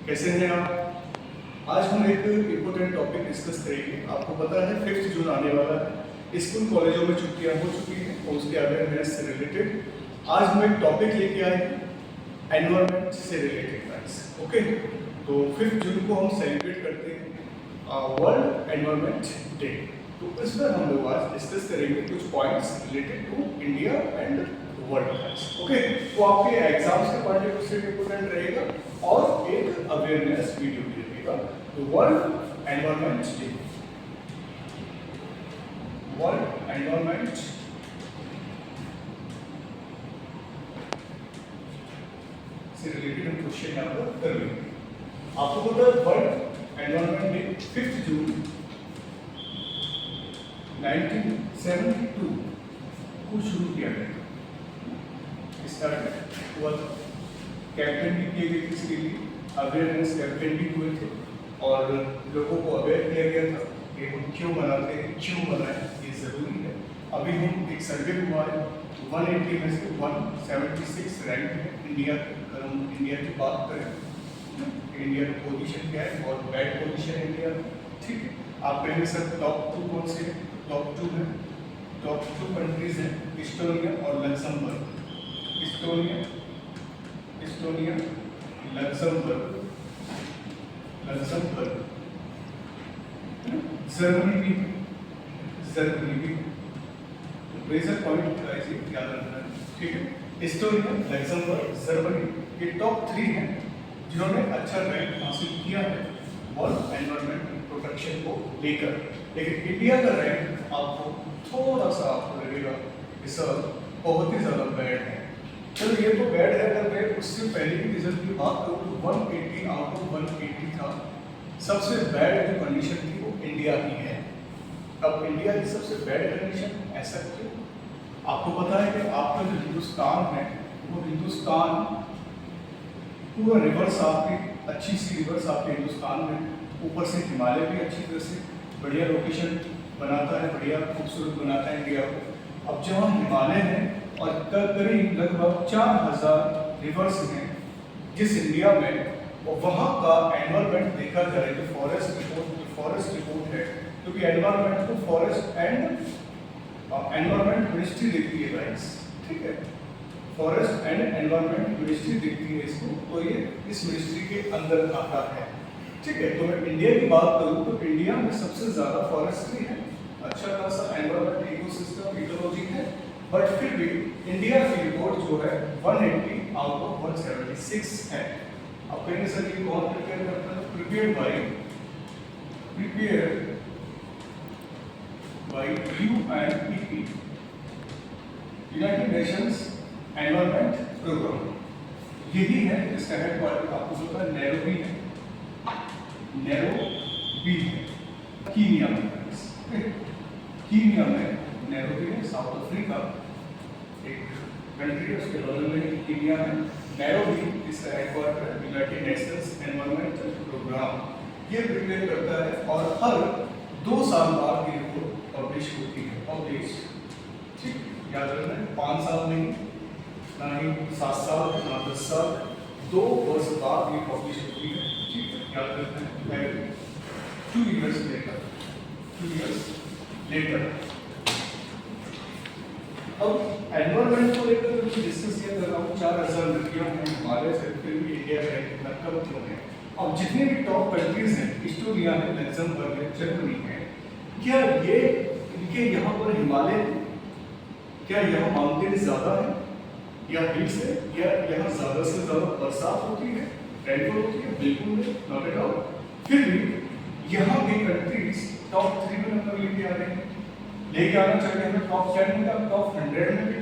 कैसे हैं आप? आज हम एक इम्पोर्टेंट टॉपिक डिस्कस करेंगे। आपको पता है 5 जून आने वाला है, स्कूल कॉलेजों में छुट्टियां हो चुकी हैं और उसके अवेयरनेस से रिलेटेड आज हम एक टॉपिक लेके आए हैं एनवायरनमेंट से रिलेटेड गाइस। ओके, तो 5 जून को हम सेलिब्रेट करते हैं वर्ल्ड एनवायरनमेंट डे। तो इस पर हम लोग आज डिस्कस करेंगे कुछ points related to India and world. Okay, तो आपके एग्जाम्स के पॉइंट ऑफ व्यू से इम्पोर्टेंट रहेगा और एक अवेयरनेस वीडियो भी रहेगा। तो world environment day, world environment से रिलेटेड हम क्वेश्चन यहाँ पर कर लेंगे। आपको पता है वर्ल्ड एनवायरनमेंट डे 5 जून 1972 को शुरू किया गया, स्टार्ट हुआ था। कैंपेन भी किए गए थे, इसके लिए अवेयरनेस कैंपेन भी हुए थे और लोगों को अवेयर किया गया था कि हम क्यों मनाते हैं, क्यों मनाएं, ये ज़रूरी है। अभी हम एक सर्वे हुआ है, 180 में से 176 रैंक है इंडिया। अगर हम इंडिया की बात करें, इंडिया का पोजीशन क्या है, बहुत बैड पोजीशन है इंडिया का। ठीक है, आप कहेंगे सर टॉप 2 कौन से? टॉप 2 है, टॉप 2 कंट्रीज हैं इस्टोनिया और लक्समबर्ग। इस्टोनिया, लक्समबर्ग, जर्मनी भी, मेजर पॉइंट याद रखना है। ठीक है, इस्टोनिया, लक्समबर्ग, जर्मनी ये टॉप 3 हैं जिन्होंने अच्छा रैंक हासिल किया है वर्ल्ड एनवायरनमेंट प्रोटेक्शन को लेकर। लेकिन इंडिया का रैंक आपको थोड़ा सा आपको लगेगा कि सर बहुत ही ज़्यादा बैड है। चलो ये तो बैड है, अगर मैं उससे पहले की रिजल्ट की बात करूँ तो 180 आउट ऑफ 180 था। सबसे बैड जो कंडीशन थी वो इंडिया की है। अब इंडिया की सबसे बैड कंडीशन ऐसा क्यों? आपको पता है कि आपका जो हिंदुस्तान है वो हिंदुस्तान पूरा रिवर्स, आपकी अच्छी सी रिवर्स आपके हिंदुस्तान में, ऊपर से हिमालय भी अच्छी तरह से बढ़िया लोकेशन बनाता है, बढ़िया खूबसूरत बनाता है इंडिया को। अब जहाँ हिमालय है और करीब लगभग 4000 रिवर्स हैं जिस इंडिया में, और वहाँ का एनवायरनमेंट देखा जाए तो फॉरेस्ट रिपोर्ट है, क्योंकि एनवायरनमेंट को फॉरेस्ट एंड एनवायरनमेंट मिनिस्ट्री देखती है गाइस। ठीक है, फॉरेस्ट एंड एनवायरनमेंट मिनिस्ट्री देखती है इसको, तो ये इस मिनिस्ट्री के अंदर आता है। ठीक है, तो मैं इंडिया की बात करूँ तो इंडिया में सबसे ज़्यादा फॉरेस्ट्री है, अच्छा खासा एनवायरनमेंट इकोसिस्टम इकोलॉजी है, बट फिर भी इंडिया की रिपोर्ट जो है 180 आउट ऑफ 176 है। अब कहेंगे सर ये कौन प्रिपेयर करता है? Prepare by UNEP, United Nations environment programme. यही है जिसका हेडक्वार्टर आपको पता है नैरोबी है, कीनिया में। कीनिया में नैरोबी है, साउथ अफ्रीका एक कंट्री है, उसके बगल में कीनिया है। नैरोबी इसका हेडक्वार्टर है, यूनाइटेड नेशंस एनवायरनमेंटल प्रोग्राम। ये प्रिपेयर करता है और हर 2 साल बाद ये रिपोर्ट पब्लिश होती है। ठीक, याद रखना है 5 साल नहीं, ना ही 7 साल, ना 10 साल, 2 वर्ष बाद ये पब्लिश होती है। ठीक है, याद रखना है 2 years later। अब एनवायरनमेंट को लेकर जो डिस्कस किया कर रहा हूँ, 4000 नदियाँ हैं हिमालय से, फिर भी इंडिया का इतना कम क्यों है? अब जितने भी टॉप कंट्रीज हैं, इस्टोनिया है, लक्समबर्ग है, जर्मनी है, क्या ये इनके यहाँ पर हिमालय, क्या यहाँ माउंटेन ज़्यादा है या हिल्स है, या यहाँ ज़्यादा से ज़्यादा बरसात होती है, रेनफॉल होती है? बिल्कुल नहीं, नॉट एट ऑल। फिर भी यहाँ भी कंट्रीज टॉप 3 में नंबर लेके आ रहे हैं, लेके आना चाहिए हमें टॉप 10 में, टॉप 100 में भी।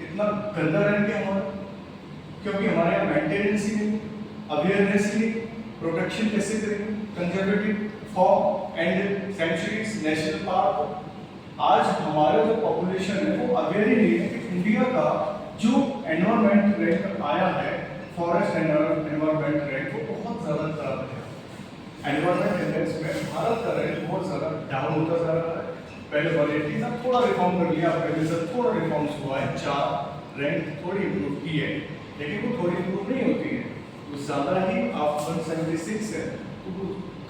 इतना गंदा रैंक है हमारा, क्योंकि हमारे यहाँ मेंटेनेंस ही नहीं, अवेयरनेस ही नहीं, प्रोटेक्शन कैसे करेंगे, conservative form and sanctuaries, national park. आज हमारा जो पॉपुलेशन है वो अवेयर ही नहीं है कि इंडिया का जो एनवायरनमेंट रैंक आया है, फॉरेस्ट एनवायरनमेंट रैंक, वो बहुत ज़्यादा खराब है। एनवायरनमेंट इंडेक्स में भारत का रैंक बहुत ज़्यादा डाउन होता जा रहा है। पहले 180 था, थोड़ा रिफॉर्म कर लिया, पहले से थोड़ा रिफॉर्म्स हुआ है, 4 रैंक थोड़ी इम्प्रूव की है, लेकिन वो थोड़ी इम्प्रूव नहीं होती है। ज़्यादा ही आप 176 है तो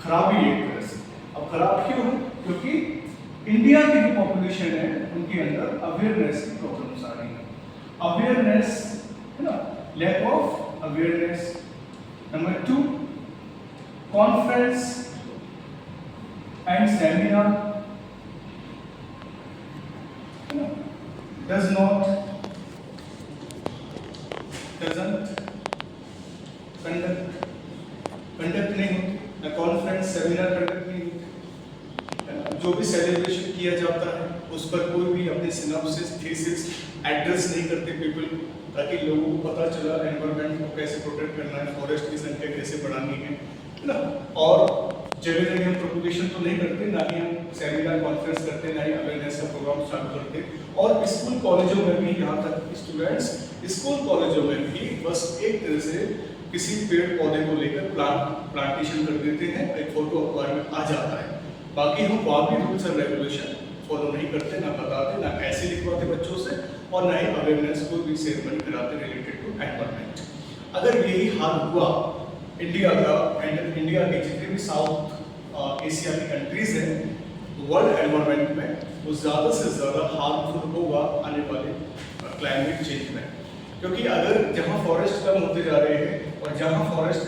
खराब ही एक तरह से। अब खराब क्यों है? क्योंकि इंडिया की जो पॉपुलेशन है उनके अंदर अवेयरनेस की प्रॉब्लम्स आ रही है। अवेयरनेस है ना, lack of awareness. Number 2, conference and seminar doesn't conduct नहीं होती, कॉन्फ्रेंस सेमिनार कंडक्ट नहीं होती। जो भी सेलिब्रेशन किया जाता है उस पर कोई भी अपने सिनॉप्सिस थीसिस एड्रेस नहीं करते पीपल, ताकि लोगों को पता चला एनवायरनमेंट को कैसे प्रोटेक्ट करना है, फॉरेस्ट की संख्या कैसे बढ़ानी है ना। और जगह जगह हम प्रोपोगेशन तो नहीं करते, ना ही हम सेमिनार कॉन्फ्रेंस करते, ना ही अवेयरनेस का प्रोग्राम चालू करते। और स्कूल कॉलेजों में भी, यहाँ तक स्टूडेंट्स स्कूल कॉलेजों में भी बस एक तरह से किसी पेड़ पौधे को लेकर प्लांटेशन कर देते हैं, एक फोटो अखबार में आ जाता है। बाकी हम वहाँ भी रूल्स एंड रेगुलेशन फॉलो नहीं करते, ना बताते, ना ऐसे लिखवाते बच्चों से, और ना ही अवेयरनेस को भी सेरेमनी कराते रिलेटेड टू एनवायरनमेंट। अगर यही हाल हुआ इंडिया का एंड इंडिया के जितने भी साउथ एशिया की कंट्रीज हैं, वर्ल्ड एनवायरनमेंट में वो ज़्यादा से ज़्यादा हार्मफुल होगा आने वाले क्लाइमेट चेंज में। क्योंकि अगर जहाँ फॉरेस्ट कम होते जा रहे हैं और जहाँ फॉरेस्ट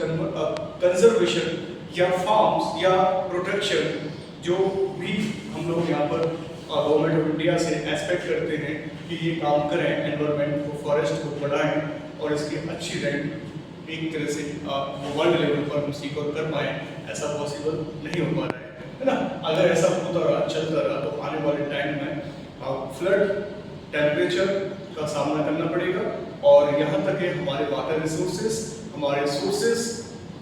कंजर्वेशन या फार्म्स या प्रोटेक्शन जो भी हम लोग यहाँ पर गवर्नमेंट ऑफ इंडिया से एक्सपेक्ट करते हैं कि ये काम करें, एनवायरनमेंट को, फॉरेस्ट को बढ़ाएं और इसकी अच्छी रेंट एक तरह से वर्ल्ड लेवल पर हम सिक्योर कर पाएँ, ऐसा पॉसिबल नहीं हो पा रहा है ना। अगर ऐसा होता रहा, चलता रहा, तो आने वाले टाइम में फ्लड, टेम्परेचर का सामना करना पड़ेगा। और यहाँ तक कि हमारे वाटर रिसोर्सेज, हमारे सोर्सेज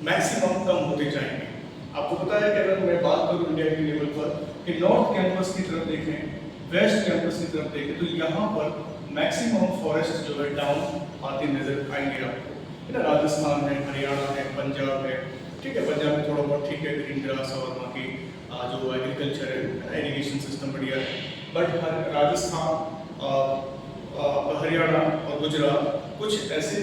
मैक्सिमम कम होते जाएंगे। आपको पता है कि अगर मैं बात करूँ इंडिया के लेवल पर कि नॉर्थ कैंपस की तरफ देखें, वेस्ट कैंपस की तरफ देखें, तो यहाँ पर मैक्सिमम फॉरेस्ट जो है डाउन आते नजर आएंगे आपको, है ना। राजस्थान है, हरियाणा है, पंजाब है, ठीक है। पंजाब में थोड़ा बहुत ठीक है, ग्रीन ग्रास और वहाँ की जो एग्रीकल्चर है, इरिगेशन सिस्टम बढ़िया है। बट राजस्थान, हरियाणा और गुजरात कुछ ऐसे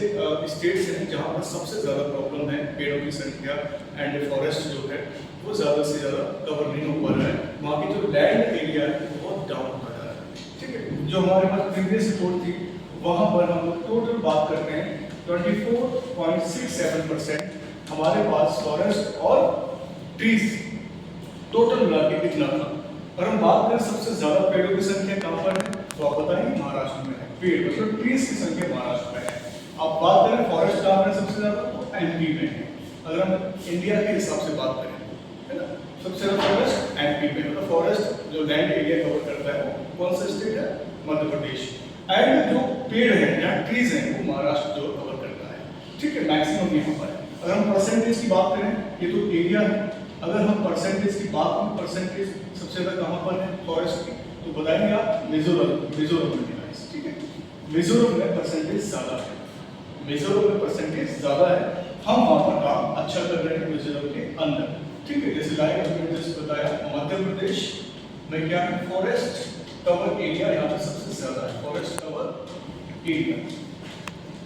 स्टेट्स हैं जहाँ पर सबसे ज़्यादा प्रॉब्लम है, पेड़ों की संख्या एंड फॉरेस्ट जो है वो ज़्यादा से ज़्यादा कवर नहीं हो पा रहा है। वहाँ की जो लैंड एरिया है वो बहुत डाउन होता जा रहा है, ठीक है। जो हमारे पास प्रीवियस रिपोर्ट थी वहाँ पर हम लोग टोटल बात करते हैं 24.67% हमारे पास फॉरेस्ट और ट्रीज टोटल मिला के कितना था। और हम बात करें सबसे ज़्यादा पेड़ों की संख्या कहाँ पर है, तो आप बताएंगे महाराष्ट्र में है। पेड़ मतलब ट्रीज की संख्या महाराष्ट्र में है। अब बात करें फॉरेस्ट कहाँ पर सबसे ज़्यादा, तो एमपी में है। अगर हम इंडिया के हिसाब से बात करें, है ना, सबसे ज़्यादा फॉरेस्ट एमपी में, मतलब फॉरेस्ट जो लैंड एरिया कवर करता है वो कौन सा स्टेट है, मध्य प्रदेश। एंड जो पेड़ है या ट्रीज है वो महाराष्ट्र जो कवर करता है, ठीक है, मैक्सिमम यहाँ पर है। अगर हम परसेंटेज की बात करें, ये तो एरिया है, अगर हम परसेंटेज की बात करें, परसेंटेज सबसे ज़्यादा कहाँ पर है फॉरेस्ट की, तो बताएंगे आप मिजोरम में, ठीक है। मिजोरम में परसेंटेज ज़्यादा है, मिजोरम में परसेंटेज ज़्यादा है। हम वहाँ पर काम अच्छा कर रहे हैं मिजोरम के अंदर, ठीक है। जैसे लाइक मैंने जैसे बताया, मध्य प्रदेश में क्या है, फॉरेस्ट कवर एरिया यहाँ पर सबसे ज़्यादा है, फॉरेस्ट कवर एरिया।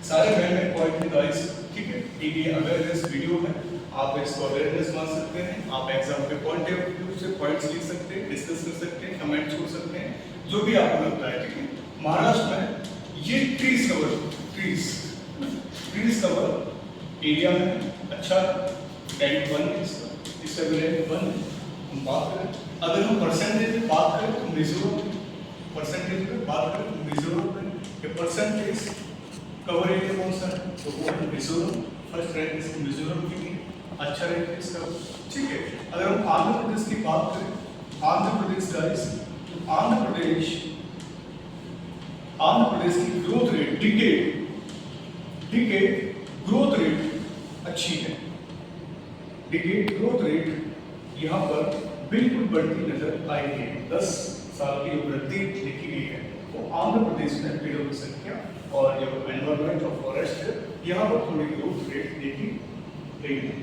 सारे मेन पॉइंट है गाइस, ठीक है। ये अवेयरनेस वीडियो है, आप इसको अवेयरनेस मान सकते हैं, आप एग्जाम के पॉइंट ऑफ व्यू से पॉइंट्स लिख सकते हैं, डिस्कस कर सकते हैं, कमेंट छोड़ सकते हैं, जो भी आपको लगता है, ठीक है। महाराष्ट्र में ये ट्रीज कवर एरिया में अच्छा रैंक 1 है, इसका भी रैंक 1 है। हम बात करें, अगर हम परसेंटेज में बात करें तो मिजोरम, परसेंटेज में बात करें तो मिजोरम में ये परसेंटेज कवर एरिया कौन सा है, तो वो है मिजोरम। फर्स्ट रैंक इसकी मिजोरम की भी अच्छा रैंक है इसका, ठीक है। अगर हम आंध्र प्रदेश की बात करें, आंध्र प्रदेश गाइस, तो आंध्र प्रदेश की growth rate decade growth rate अच्छी है, डिकेड ग्रोथ रेट यहाँ पर बिल्कुल बढ़ती नजर आई है। 10 साल की वृद्धि देखी गई है। तो आंध्र प्रदेश में पेड़ों की संख्या और जो एनवायरनमेंट ऑफ फॉरेस्ट है यहाँ पर थोड़ी ग्रोथ रेट देखी गई है,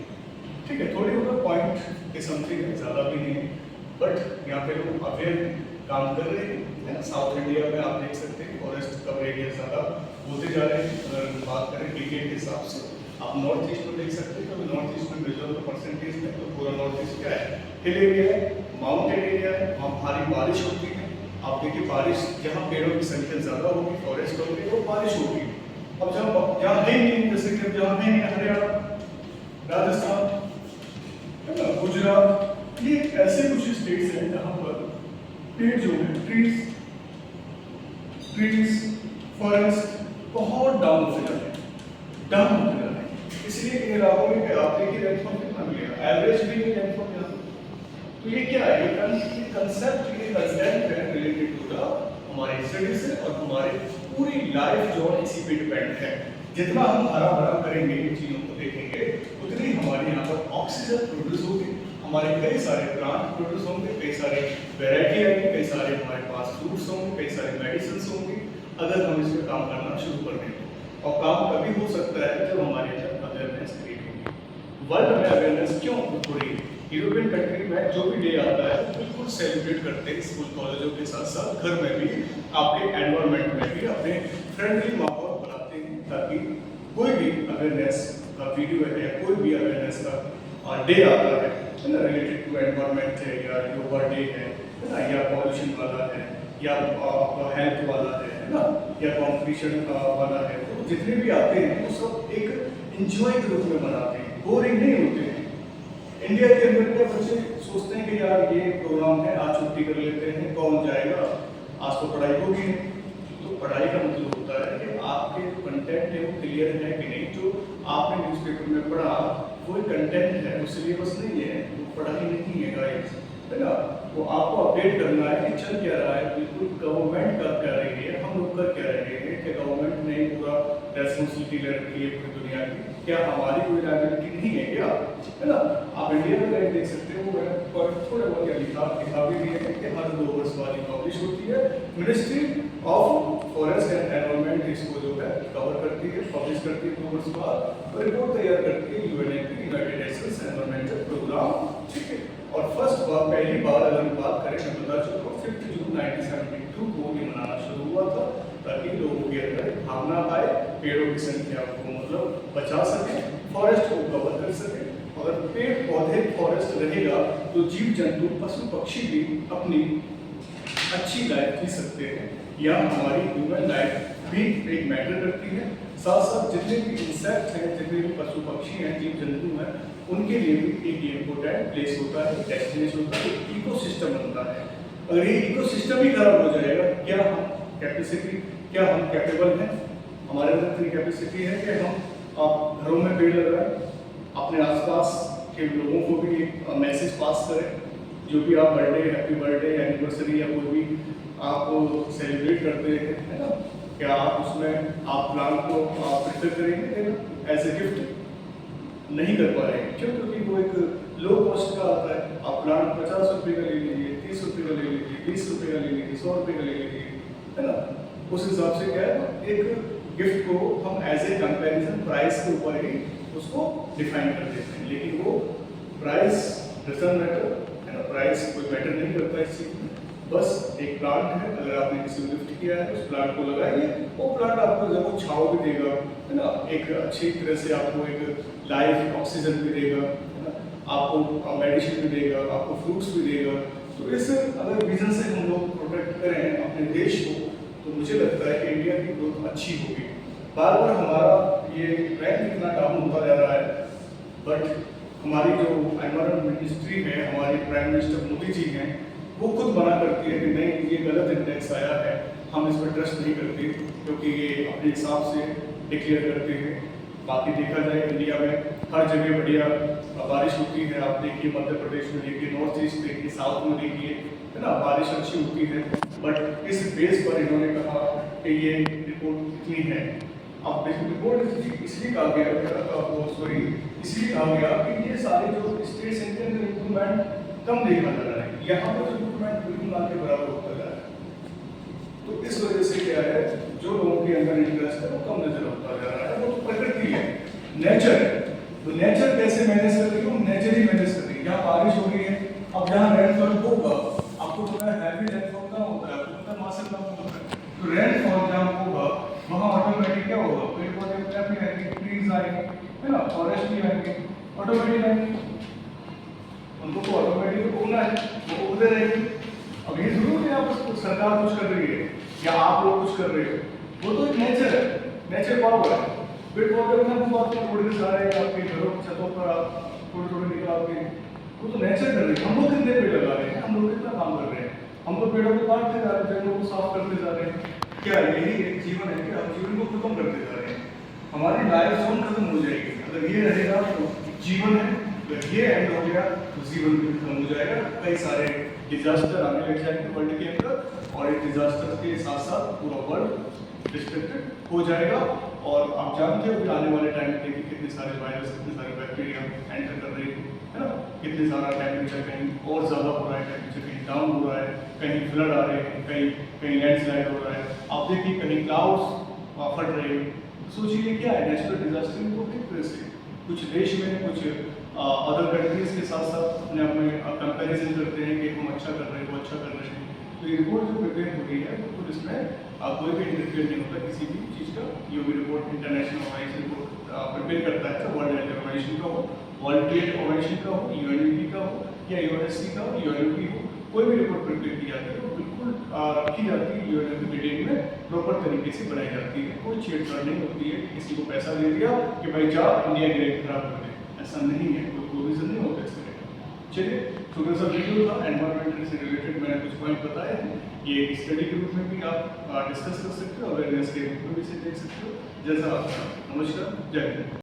ठीक है। थोड़ी मतलब पॉइंट के समथिंग है, ज़्यादा भी नहीं है, बट यहाँ पे लोग अवेयर काम कर रहे हैं, है ना। साउथ इंडिया में आप देख सकते हैं फॉरेस्ट कवर एरिया ज़्यादा होते जा रहे हैं। अगर बात करें डिकेड के हिसाब से, आप नॉर्थ ईस्ट में देख सकते हैं, तो नॉर्थ ईस्ट में मेजर परसेंटेज में तो पूरा नॉर्थ ईस्ट क्या है, हिल एरिया है, माउंटेन एरिया है, वहाँ भारी बारिश होती है। आप देखिए बारिश जहाँ पेड़ों की संख्या ज़्यादा होगी, फॉरेस्ट होगी, तो बारिश होगी। अब जहाँ है नहीं, जैसे कि जहाँ है नहीं हरियाणा, राजस्थान, है ना, गुजरात, ये ऐसे कुछ स्टेट्स हैं जहाँ पर पेड़ जो है, ट्रीज फॉरेस्ट बहुत डाउन होते जा रहे हैं। इसलिए इन इलाकों में आप देखिए रेनफॉल कितना मिलेगा, एवरेज भी नहीं रेनफॉल यहाँ। तो ये क्या है, ये कंसेप्ट, ये कंसेप्ट है रिलेटेड टू द हमारी स्टडी से, और हमारी पूरी लाइफ जो है इसी पे डिपेंड है। जितना हम हरा भरा करेंगे, इन चीज़ों को देखेंगे, उतनी हमारे यहाँ पर ऑक्सीजन प्रोड्यूस होगी, हमारे कई सारे प्लांट प्रोड्यूस होंगे, कई सारे वेराइटी आएगी, कई सारे हमारे पास फ्रूट्स होंगे, कई सारे मेडिसिन होंगी, अगर हम इस पर काम करना शुरू कर दें। और काम तभी हो सकता है जब हमारे अंदर अवेयरनेस क्रिएट होगी। वर्ल्ड में अवेयरनेस क्यों हो रही है? यूरोपियन कंट्री में जो भी डे आता है तो बिल्कुल सेलिब्रेट करते हैं, स्कूल कॉलेजों के साथ साथ घर में भी, आपके एनवायरनमेंट में भी अपने फ्रेंडली माहौल बनाते हैं, ताकि कोई भी अवेयरनेस का वीडियो है, कोई भी अवेयरनेस का डे आता है ना, रिलेटेड टू एनवायरनमेंट है, या योगा डे है ना, या पॉल्यूशन वाला है, या हेल्थ वाला है ना, या कॉम्पिटिशन वाला है, तो जितने भी आते हैं वो सब एक इंजॉय के रूप में मनाते हैं, बोरिंग नहीं होते हैं। इंडिया के अंदर के बच्चे सोचते हैं कि यार ये प्रोग्राम है, आज छुट्टी कर लेते हैं, कौन जाएगा, आज तो पढ़ाई होगी नहीं। तो पढ़ाई का मतलब होता है कि आपके कंटेंट है वो क्लियर है कि नहीं, जो आपने न्यूज़पेपर में पढ़ा वो कंटेंट है, वो सिलेबस नहीं है, वो पढ़ाई नहीं है गाइस, है ना। वो आपको अपडेट करना है कि चल क्या रहा है, बिल्कुल गवर्नमेंट कर क्या रही है, हम लोग कर क्या रहे हैं, कि गवर्नमेंट ने पूरा रेस्पॉन्सिबिलिटी ले रखी है पूरी दुनिया की, क्या हमारी कोई लायबिलिटी नहीं है क्या, है ना। आप इंडिया में देख सकते हो, मैंने थोड़ा बहुत लिखा भी दिया है कि हर 2 वर्ष बाद पब्लिश होती है, ministry of forest and environment इसको जो है कवर करती है, पब्लिश करती है 2 वर्ष बाद, और रिपोर्ट तैयार करती है UNEP, United Nations environmental programme, ठीक है। और फर्स्ट बार, पहली बार अगर हम बात करें, मैं बता चुका हूँ 5 जून 1972 को ये मनाना शुरू हुआ था, ताकि लोगों के अंदर भावना आए, पेड़ों की संख्या को मतलब बचा सके, फॉरेस्ट को कवर कर सके। अगर पेड़ पौधे फॉरेस्ट रहेगा तो जीव जंतु पशु पक्षी भी अपनी अच्छी लाइफ जी सकते हैं, या हमारी ह्यूमन लाइफ भी एक मैटर करती है। साथ साथ जितने भी इंसेक्ट हैं, जितने भी पशु पक्षी हैं, जीव जंतु हैं, उनके लिए भी एक इम्पोर्टेंट प्लेस होता है, डेस्टिनेशन होता है, एक इकोसिस्टम बनता है। अगर ये इकोसिस्टम ही खराब हो जाएगा, क्या हम कैपेबल हैं, हमारे अंदर इतनी कैपेसिटी है कि हम आप घरों में पेड़ लगाएं, अपने आसपास के लोगों को भी एक मैसेज पास करें, जो भी आप बर्थडे, हैप्पी बर्थडे, एनिवर्सरी या कोई भी आप सेलिब्रेट करते हैं, है ना, क्या आप उसमें आप प्लांट को आप प्रेफर करेंगे एज ए गिफ्ट? नहीं कर पा रहे हैं, क्यों? क्योंकि वो एक लो कॉस्ट का आता है। आप प्लांट 50 रुपये का ले लीजिए, 30 रुपये का ले लीजिए, 20 रुपये का ले लीजिए, 100 रुपये का ले लीजिए, है ना। उस हिसाब से क्या है, एक गिफ्ट को हम एज ए कंपैरिजन प्राइस के ऊपर ही उसको डिफाइन कर देते हैं, लेकिन वो प्राइस डजंट मैटर, है ना, प्राइस कोई मैटर नहीं करता इस चीज़ में। बस एक प्लांट है, अगर आपने किसी को गिफ्ट किया है, उस प्लांट को लगाइए, वो प्लांट आपको जरूर छाँव भी देगा, है ना, एक अच्छी तरह से आपको एक लाइफ ऑक्सीजन भी देगा, है ना, आपको मेडिसिन भी देगा, आपको फ्रूट्स भी देगा। तो इस अगर विजन से हम लोग प्रोटेक्ट करें अपने देश को, तो मुझे लगता है कि इंडिया की ग्रोथ अच्छी होगी। बार बार हमारा ये रैंक इतना डाउन होता जा रहा है, बट हमारी जो एनवायरमेंट मिनिस्ट्री है, हमारी प्राइम मिनिस्टर मोदी जी हैं, वो खुद मना करती है कि नहीं, ये गलत इंडेक्स आया है, हम इस पर ट्रस्ट नहीं करते, क्योंकि ये अपने हिसाब से डिक्लेयर करते हैं। बाकी देखा जाए इंडिया में हर जगह बढ़िया बारिश होती है, आप देखिए मध्य प्रदेश में देखिए, नॉर्थ ईस्ट देखिए, साउथ में देखिए, है ना, बारिश अच्छी होती है। बट इस बेस पर इन्होंने कहा कि ये रिपोर्ट इतनी है। अब रिपोर्ट इसलिए कहा गया, सॉरी इसलिए कहा गया कि ये सारे जो स्टेट्स इनके अंदर इम्प्रूवमेंट कम देखा जा रहा है, यहाँ पर इम्प्रूवमेंट बिल्कुल ना के बराबर होता जा रहा है। तो इस वजह से क्या है, जो लोगों के अंदर इंटरेस्ट है वो कम नजर होता जा रहा है। वो तो प्रकृति है, नेचर है, तो नेचर कैसे मैनेज कर रही है, नेचर ही मैनेज कर रही है। यहाँ बारिश हो रही है, अब जहाँ रेनफॉल होगा, आपको पता है हैवी रेनफॉल कहाँ होता है, आपको पता है मासिक कम होता है, तो रेनफॉल जहाँ होगा वहाँ ऑटोमेटिक क्या होगा, पेड़ पौधे अपने आप ही आएंगे, ट्रीज आएंगे, है ना, फॉरेस्ट भी आएंगे, ऑटोमेटिक आएंगे। उनको तो ऑटोमेटिक उगना है, वो उगते रहेंगे। अब ये जरूर नहीं आप सरकार कुछ कर रही है या आप लोग कुछ कर रहे हो, वो तो एक नेचर है, नेचर पावर है। पेड़ पौधे अपने आप उड़ के जा रहे हैं आपके घरों छतों पर, आप थोड़े थोड़े निकल आते हैं, वो तो नेचर कर रही है। हम लोग कितने पेड़ लगा रहे हैं, हम लोग कितना काम कर रहे हैं, हम तो पेड़ों को काटते जा रहे हैं, जंगलों को साफ करते जा रहे हैं। क्या यही एक जीवन है कि हम जीवन को खत्म करते जा रहे हैं? हमारी लाइफ जोन खत्म हो जाएगी अगर ये रहेगा तो जीवन है, अगर ये एंड हो गया तो जीवन भी खत्म हो जाएगा। कई सारे डिजास्टर आने लग जाएंगे वर्ल्ड के अंदर और एक डिजास्टर के साथ साथ पूरा वर्ल्ड डिस्ट्रक्टेड हो जाएगा। और आप जानते हो कि आने वाले टाइम में देखिए कितने सारे वायरस, कितने सारे बैक्टीरिया एंटर कर रहे हैं, है ना, कितने सारा टेम्परेचर कहीं और ज़्यादा हो रहा है, टेम्परेचर कहीं डाउन हो रहा है, कहीं फ्लड आ रहे हैं, कहीं कहीं लैंडस्लाइड हो रहा है, आप देखिए कहीं क्लाउड्स फट रहे हैं। सोचिए क्या है, नेचुरल डिजास्टर तो किस तरह से कुछ देश में कुछ अदर कंट्रीज के साथ साथ अपने आप में कंपैरिजन करते हैं कि हम अच्छा कर रहे हैं, वो अच्छा कर रहे हैं। तो ये रिपोर्ट जो प्रिपेयर हो रही है बिल्कुल इसमें कोई भी इंटरफेयर नहीं होता किसी भी चीज़ का। ये भी report international organisation report prepare करता है, वर्ल्ड हेल्थ ऑर्गेनाइजेशन का हो, वर्ल्ड ट्रेड ऑर्गेनाइजेशन का हो, यूएनडीपी का हो या यूएनएससी का हो, यूएनओपी हो, कोई भी रिपोर्ट प्रिपेयर की जाती है वो बिल्कुल रखी जाती है यूएनओपी के डेट में, प्रॉपर तरीके से बनाई जाती है। कोई छेड़छाड़ नहीं होती है, किसी को पैसा दे दिया कि भाई जा इंडिया ग्रेड खराब कर दे, ऐसा नहीं है, कोई प्रोविजन नहीं होता इस तरह का। चलिए छोटा सा वीडियो था एनवायरमेंट से रिलेटेड, मैंने कुछ पॉइंट बताए हैं। ये स्टडी के रूप में भी आप डिस्कस कर सकते हो, अवेयरनेस के रूप में भी इसे देख सकते हो, जैसा आप। नमस्कार, जय हिंद।